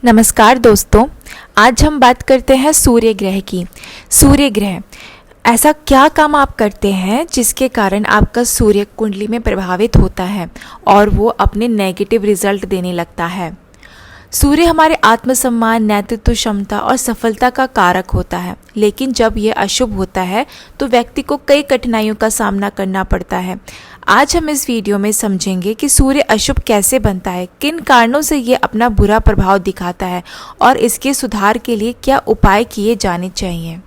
नमस्कार दोस्तों, आज हम बात करते हैं सूर्य ग्रह की। सूर्य ग्रह ऐसा क्या काम आप करते हैं जिसके कारण आपका सूर्य कुंडली में प्रभावित होता है और वो अपने नेगेटिव रिजल्ट देने लगता है। सूर्य हमारे आत्मसम्मान, नेतृत्व क्षमता और सफलता का कारक होता है, लेकिन जब यह अशुभ होता है तो व्यक्ति को कई कठिनाइयों का सामना करना पड़ता है। आज हम इस वीडियो में समझेंगे कि सूर्य अशुभ कैसे बनता है, किन कारणों से ये अपना बुरा प्रभाव दिखाता है और इसके सुधार के लिए क्या उपाय किए जाने चाहिए।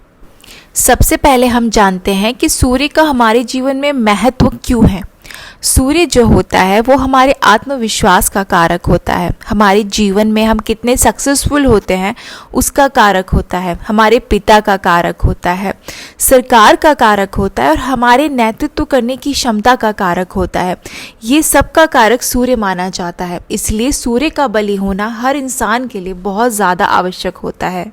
सबसे पहले हम जानते हैं कि सूर्य का हमारे जीवन में महत्व क्यों है। सूर्य जो होता है वो हमारे आत्मविश्वास का कारक होता है, हमारे जीवन में हम कितने सक्सेसफुल होते हैं उसका कारक होता है, हमारे पिता का कारक होता है, सरकार का कारक होता है और हमारे नेतृत्व करने की क्षमता का कारक होता है। ये सब का कारक सूर्य माना जाता है, इसलिए सूर्य का बलि होना हर इंसान के लिए बहुत ज़्यादा आवश्यक होता है।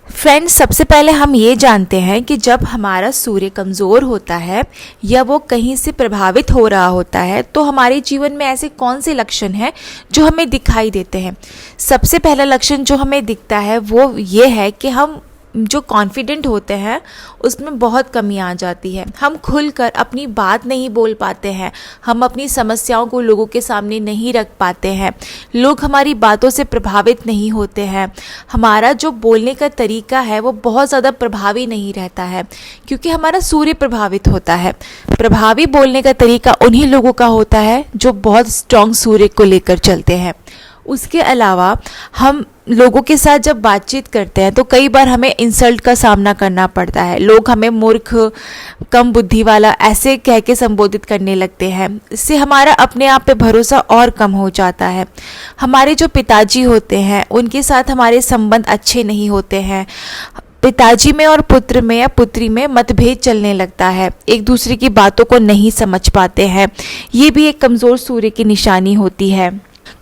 फ्रेंड्स, सबसे पहले हम ये जानते हैं कि जब हमारा सूर्य कमज़ोर होता है या वो कहीं से प्रभावित हो रहा होता है तो हमारे जीवन में ऐसे कौन से लक्षण हैं जो हमें दिखाई देते हैं। सबसे पहला लक्षण जो हमें दिखता है वो ये है कि हम जो कॉन्फिडेंट होते हैं उसमें बहुत कमी आ जाती है। हम खुलकर अपनी बात नहीं बोल पाते हैं, हम अपनी समस्याओं को लोगों के सामने नहीं रख पाते हैं, लोग हमारी बातों से प्रभावित नहीं होते हैं, हमारा जो बोलने का तरीका है वो बहुत ज़्यादा प्रभावी नहीं रहता है क्योंकि हमारा सूर्य प्रभावित होता है। प्रभावी बोलने का तरीका उन्हीं लोगों का होता है जो बहुत स्ट्रॉन्ग सूर्य को लेकर चलते हैं। उसके अलावा हम लोगों के साथ जब बातचीत करते हैं तो कई बार हमें इंसल्ट का सामना करना पड़ता है। लोग हमें मूर्ख, कम बुद्धि वाला ऐसे कह के संबोधित करने लगते हैं। इससे हमारा अपने आप पे भरोसा और कम हो जाता है। हमारे जो पिताजी होते हैं उनके साथ हमारे संबंध अच्छे नहीं होते हैं। पिताजी में और पुत्र में या पुत्री में मतभेद चलने लगता है, एक दूसरे की बातों को नहीं समझ पाते हैं। ये भी एक कमज़ोर सूर्य की निशानी होती है।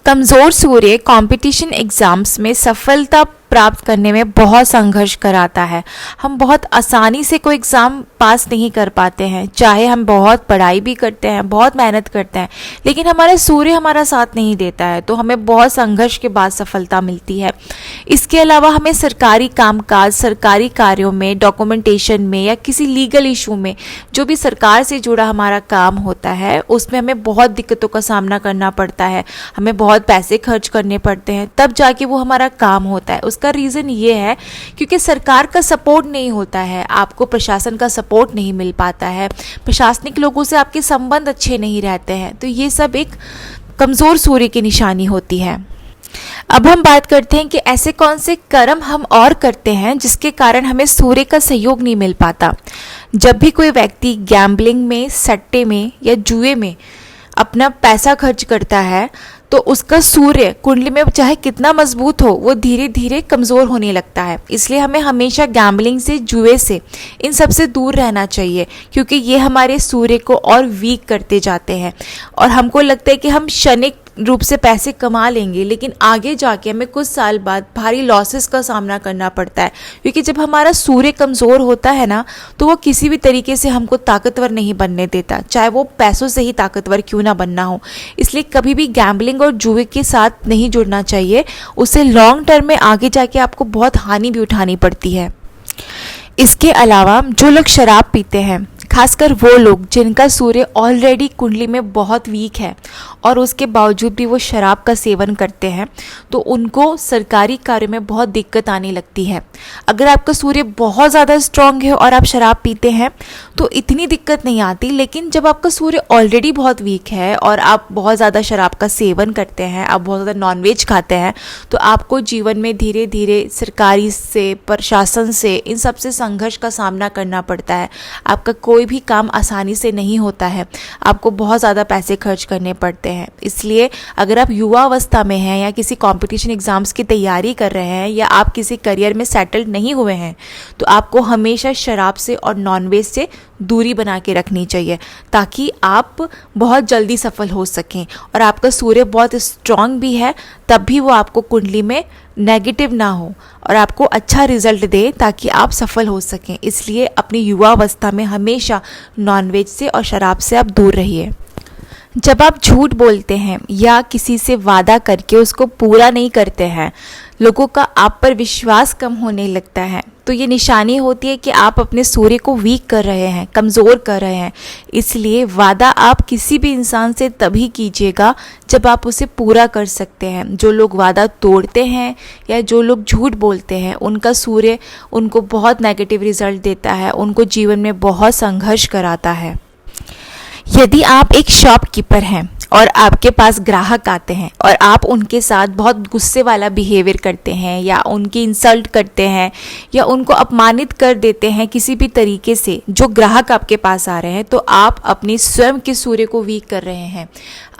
कमज़ोर सूर्य कंपटीशन एग्ज़ाम्स में सफलता प्राप्त करने में बहुत संघर्ष कराता है। हम बहुत आसानी से कोई एग्ज़ाम पास नहीं कर पाते हैं, चाहे हम बहुत पढ़ाई भी करते हैं, बहुत मेहनत करते हैं, लेकिन हमारा सूर्य हमारा साथ नहीं देता है तो हमें बहुत संघर्ष के बाद सफलता मिलती है। इसके अलावा हमें सरकारी कामकाज, सरकारी कार्यों में, डॉक्यूमेंटेशन में या किसी लीगल इशू में, जो भी सरकार से जुड़ा हमारा काम होता है उसमें हमें बहुत दिक्कतों का सामना करना पड़ता है। हमें बहुत पैसे खर्च करने पड़ते हैं तब जाके वो हमारा काम होता है। उसका रीज़न ये है क्योंकि सरकार का सपोर्ट नहीं होता है, आपको प्रशासन का सपोर्ट नहीं मिल पाता है, प्रशासनिक लोगों से आपके संबंध अच्छे नहीं रहते हैं, तो ये सब एक कमज़ोर सूर्य की निशानी होती है। अब हम बात करते हैं कि ऐसे कौन से कर्म हम और करते हैं जिसके कारण हमें सूर्य का सहयोग नहीं मिल पाता। जब भी कोई व्यक्ति गैम्बलिंग में, सट्टे में या जुए में अपना पैसा खर्च करता है तो उसका सूर्य कुंडली में चाहे कितना मजबूत हो वो धीरे धीरे कमज़ोर होने लगता है। इसलिए हमें हमेशा गैम्बलिंग से, जुए से, इन सब से दूर रहना चाहिए क्योंकि ये हमारे सूर्य को और वीक करते जाते हैं और हमको लगता है कि हम क्षणिक रूप से पैसे कमा लेंगे, लेकिन आगे जाके हमें कुछ साल बाद भारी लॉसेस का सामना करना पड़ता है क्योंकि जब हमारा सूर्य कमज़ोर होता है ना तो वो किसी भी तरीके से हमको ताकतवर नहीं बनने देता, चाहे वो पैसों से ही ताकतवर क्यों ना बनना हो। इसलिए कभी भी गैम्बलिंग और जुए के साथ नहीं जुड़ना चाहिए, उससे लॉन्ग टर्म में आगे जाके आपको बहुत हानि भी उठानी पड़ती है। इसके अलावा जो लोग शराब पीते हैं, खासकर वो लोग जिनका सूर्य ऑलरेडी कुंडली में बहुत वीक है और उसके बावजूद भी वो शराब का सेवन करते हैं तो उनको सरकारी कार्य में बहुत दिक्कत आने लगती है। अगर आपका सूर्य बहुत ज़्यादा स्ट्रांग है और आप शराब पीते हैं तो इतनी दिक्कत नहीं आती, लेकिन जब आपका सूर्य ऑलरेडी बहुत वीक है और आप बहुत ज़्यादा शराब का सेवन करते हैं, आप बहुत ज़्यादा नॉनवेज खाते हैं, तो आपको जीवन में धीरे धीरे सरकारी से, प्रशासन से, इन सब से संघर्ष का सामना करना पड़ता है। आपका कोई भी काम आसानी से नहीं होता है, आपको बहुत ज़्यादा पैसे खर्च करने पड़ते हैं। इसलिए अगर आप युवा अवस्था में हैं या किसी कंपटीशन एग्ज़ाम्स की तैयारी कर रहे हैं या आप किसी करियर में सेटल्ड नहीं हुए हैं तो आपको हमेशा शराब से और नॉनवेज से दूरी बना के रखनी चाहिए ताकि आप बहुत जल्दी सफल हो सकें। और आपका सूर्य बहुत स्ट्रांग भी है तब भी वो आपको कुंडली में नेगेटिव ना हो और आपको अच्छा रिजल्ट दे ताकि आप सफल हो सकें। इसलिए अपनी युवा अवस्था में हमेशा नॉनवेज से और शराब से आप दूर रहिए। जब आप झूठ बोलते हैं या किसी से वादा करके उसको पूरा नहीं करते हैं, लोगों का आप पर विश्वास कम होने लगता है, तो ये निशानी होती है कि आप अपने सूर्य को वीक कर रहे हैं, कमज़ोर कर रहे हैं। इसलिए वादा आप किसी भी इंसान से तभी कीजिएगा जब आप उसे पूरा कर सकते हैं। जो लोग वादा तोड़ते हैं या जो लोग झूठ बोलते हैं, उनका सूर्य उनको बहुत नेगेटिव रिजल्ट देता है, उनको जीवन में बहुत संघर्ष कराता है। यदि आप एक शॉपकीपर हैं और आपके पास ग्राहक आते हैं और आप उनके साथ बहुत गुस्से वाला बिहेवियर करते हैं या उनकी इंसल्ट करते हैं या उनको अपमानित कर देते हैं किसी भी तरीके से, जो ग्राहक आपके पास आ रहे हैं, तो आप अपने स्वयं के सूर्य को वीक कर रहे हैं।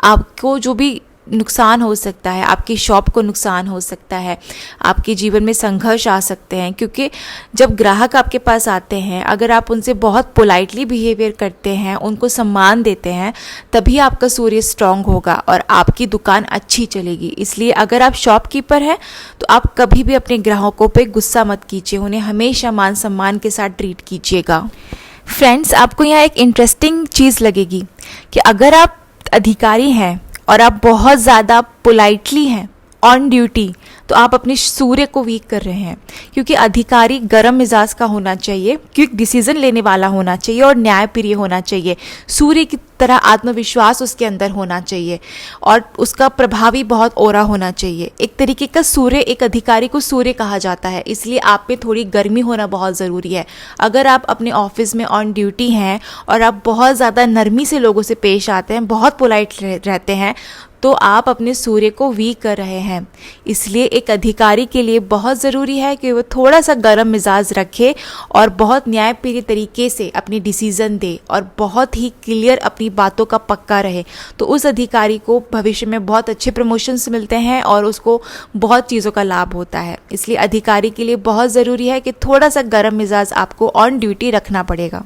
आपको जो भी नुकसान हो सकता है, आपकी शॉप को नुकसान हो सकता है, आपके जीवन में संघर्ष आ सकते हैं, क्योंकि जब ग्राहक आपके पास आते हैं, अगर आप उनसे बहुत पोलाइटली बिहेवियर करते हैं, उनको सम्मान देते हैं, तभी आपका सूर्य स्ट्रांग होगा और आपकी दुकान अच्छी चलेगी। इसलिए अगर आप शॉपकीपर हैं तो आप कभी भी अपने ग्राहकों पे गुस्सा मत कीजिए, उन्हें हमेशा मान सम्मान के साथ ट्रीट कीजिएगा। फ्रेंड्स, आपको यहाँ एक इंटरेस्टिंग चीज़ लगेगी कि अगर आप अधिकारी हैं और आप बहुत ज़्यादा पोलाइटली हैं ऑन ड्यूटी, तो आप अपने सूर्य को वीक कर रहे हैं, क्योंकि अधिकारी गर्म मिजाज का होना चाहिए, क्विक डिसीजन लेने वाला होना चाहिए और न्यायप्रिय होना चाहिए। सूर्य की तरह आत्मविश्वास उसके अंदर होना चाहिए और उसका प्रभावी बहुत ओरा होना चाहिए। एक तरीके का सूर्य, एक अधिकारी को सूर्य कहा जाता है, इसलिए आप में थोड़ी गर्मी होना बहुत ज़रूरी है। अगर आप अपने ऑफिस में ऑन ड्यूटी हैं और आप बहुत ज़्यादा नरमी से लोगों से पेश आते हैं, बहुत पोलाइट रहते हैं, तो आप अपने सूर्य को वीक कर रहे हैं। इसलिए एक अधिकारी के लिए बहुत ज़रूरी है कि वो थोड़ा सा गर्म मिजाज रखे और बहुत न्यायप्रिय तरीके से अपनी डिसीज़न दे और बहुत ही क्लियर अपनी बातों का पक्का रहे। तो उस अधिकारी को भविष्य में बहुत अच्छे प्रमोशंस मिलते हैं और उसको बहुत चीज़ों का लाभ होता है। इसलिए अधिकारी के लिए बहुत ज़रूरी है कि थोड़ा सा गर्म मिजाज आपको ऑन ड्यूटी रखना पड़ेगा।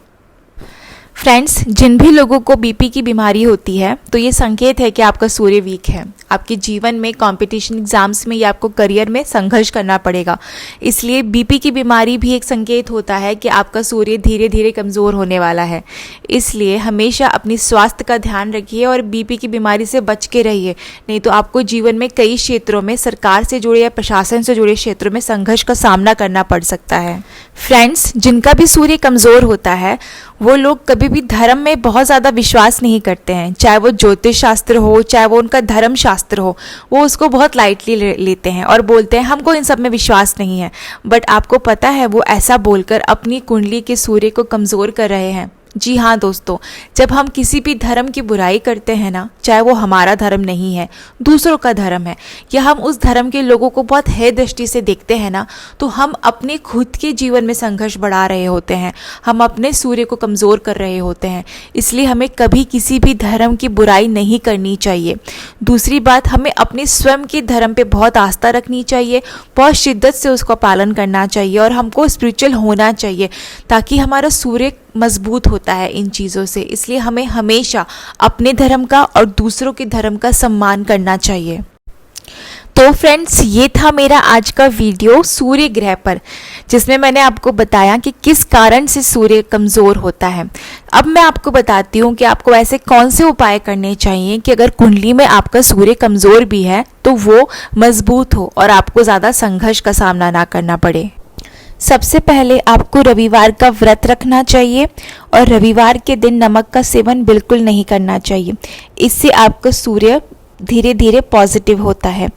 फ्रेंड्स, जिन भी लोगों को बीपी की बीमारी होती है, तो ये संकेत है कि आपका सूर्य वीक है। आपके जीवन में कंपटीशन एग्जाम्स में या आपको करियर में संघर्ष करना पड़ेगा। इसलिए बीपी की बीमारी भी एक संकेत होता है कि आपका सूर्य धीरे धीरे कमज़ोर होने वाला है। इसलिए हमेशा अपनी स्वास्थ्य का ध्यान रखिए और बीपी की बीमारी से बच के रहिए, नहीं तो आपको जीवन में कई क्षेत्रों में, सरकार से जुड़े या प्रशासन से जुड़े क्षेत्रों में संघर्ष का सामना करना पड़ सकता है। फ्रेंड्स, जिनका भी सूर्य कमज़ोर होता है, वो लोग कभी भी धर्म में बहुत ज़्यादा विश्वास नहीं करते हैं। चाहे वो ज्योतिष शास्त्र हो, चाहे वो उनका धर्म शास्त्र हो, वो उसको बहुत लाइटली लेते हैं और बोलते हैं हमको इन सब में विश्वास नहीं है। बट आपको पता है, वो ऐसा बोलकर अपनी कुंडली के सूर्य को कमज़ोर कर रहे हैं। जी हाँ दोस्तों, जब हम किसी भी धर्म की बुराई करते हैं ना, चाहे वो हमारा धर्म नहीं है, दूसरों का धर्म है, या हम उस धर्म के लोगों को बहुत हेय दृष्टि से देखते हैं ना, तो हम अपने खुद के जीवन में संघर्ष बढ़ा रहे होते हैं, हम अपने सूर्य को कमज़ोर कर रहे होते हैं। इसलिए हमें कभी किसी भी धर्म की बुराई नहीं करनी चाहिए। दूसरी बात, हमें अपने स्वयं के धर्म पे बहुत आस्था रखनी चाहिए, बहुत शिद्दत से उसका पालन करना चाहिए और हमको स्पिरिचुअल होना चाहिए, ताकि हमारा सूर्य मजबूत होता है इन चीज़ों से। इसलिए हमें हमेशा अपने धर्म का और दूसरों के धर्म का सम्मान करना चाहिए। तो फ्रेंड्स, ये था मेरा आज का वीडियो सूर्य ग्रह पर, जिसमें मैंने आपको बताया कि किस कारण से सूर्य कमज़ोर होता है। अब मैं आपको बताती हूँ कि आपको ऐसे कौन से उपाय करने चाहिए कि अगर कुंडली में आपका सूर्य कमज़ोर भी है तो वो मजबूत हो और आपको ज़्यादा संघर्ष का सामना ना करना पड़े। सबसे पहले आपको रविवार का व्रत रखना चाहिए और रविवार के दिन नमक का सेवन बिल्कुल नहीं करना चाहिए। इससे आपका सूर्य धीरे धीरे पॉजिटिव होता है।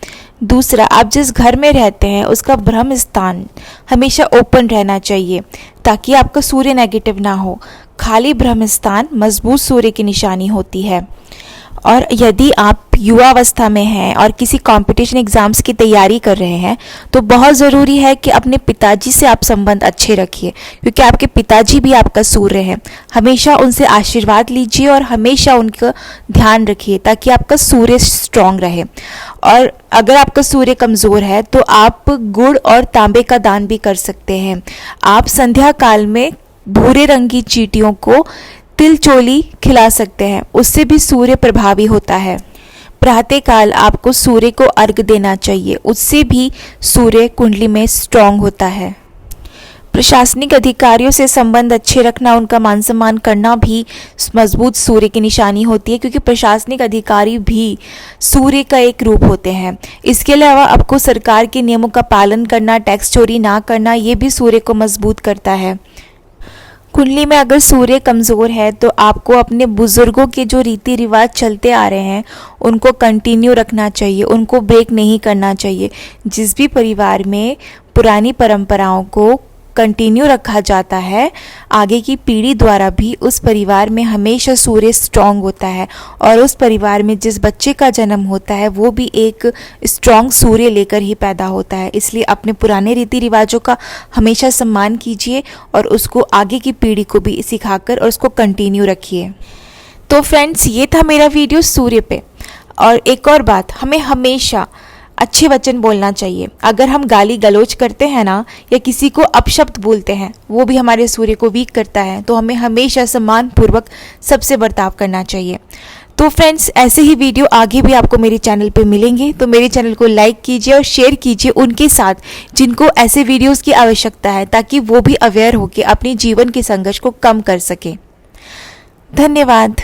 दूसरा, आप जिस घर में रहते हैं उसका ब्रह्म स्थान हमेशा ओपन रहना चाहिए ताकि आपका सूर्य नेगेटिव ना हो। खाली ब्रह्म स्थान मजबूत सूर्य की निशानी होती है। और यदि आप युवावस्था में हैं और किसी कंपटीशन एग्ज़ाम्स की तैयारी कर रहे हैं, तो बहुत ज़रूरी है कि अपने पिताजी से आप संबंध अच्छे रखिए, क्योंकि आपके पिताजी भी आपका सूर्य है। हमेशा उनसे आशीर्वाद लीजिए और हमेशा उनका ध्यान रखिए ताकि आपका सूर्य स्ट्रांग रहे। और अगर आपका सूर्य कमज़ोर है तो आप गुड़ और तांबे का दान भी कर सकते हैं। आप संध्या काल में भूरे रंग की चींटियों को तिल चोली खिला सकते हैं, उससे भी सूर्य प्रभावी होता है। प्रातःकाल आपको सूर्य को अर्घ देना चाहिए, उससे भी सूर्य कुंडली में स्ट्रांग होता है। प्रशासनिक अधिकारियों से संबंध अच्छे रखना, उनका मान सम्मान करना भी मजबूत सूर्य की निशानी होती है, क्योंकि प्रशासनिक अधिकारी भी सूर्य का एक रूप होते हैं। इसके अलावा आपको सरकार के नियमों का पालन करना, टैक्स चोरी ना करना, ये भी सूर्य को मजबूत करता है। कुंडली में अगर सूर्य कमज़ोर है तो आपको अपने बुज़ुर्गों के जो रीति रिवाज चलते आ रहे हैं उनको कंटिन्यू रखना चाहिए, उनको ब्रेक नहीं करना चाहिए। जिस भी परिवार में पुरानी परंपराओं को कंटिन्यू रखा जाता है, आगे की पीढ़ी द्वारा भी उस परिवार में हमेशा सूर्य स्ट्रांग होता है, और उस परिवार में जिस बच्चे का जन्म होता है वो भी एक स्ट्रांग सूर्य लेकर ही पैदा होता है। इसलिए अपने पुराने रीति रिवाजों का हमेशा सम्मान कीजिए और उसको आगे की पीढ़ी को भी सिखाकर और उसको कंटिन्यू रखिए। तो फ्रेंड्स, ये था मेरा वीडियो सूर्य पे। और एक और बात, हमें हमेशा अच्छे वचन बोलना चाहिए। अगर हम गाली गलौज करते हैं ना, या किसी को अपशब्द बोलते हैं, वो भी हमारे सूर्य को वीक करता है। तो हमें हमेशा सम्मान पूर्वक सबसे बर्ताव करना चाहिए। तो फ्रेंड्स, ऐसे ही वीडियो आगे भी आपको मेरे चैनल पे मिलेंगे, तो मेरे चैनल को लाइक कीजिए और शेयर कीजिए उनके साथ जिनको ऐसे वीडियोस की आवश्यकता है, ताकि वो भी अवेयर होकर अपने जीवन के संघर्ष को कम कर सके। धन्यवाद।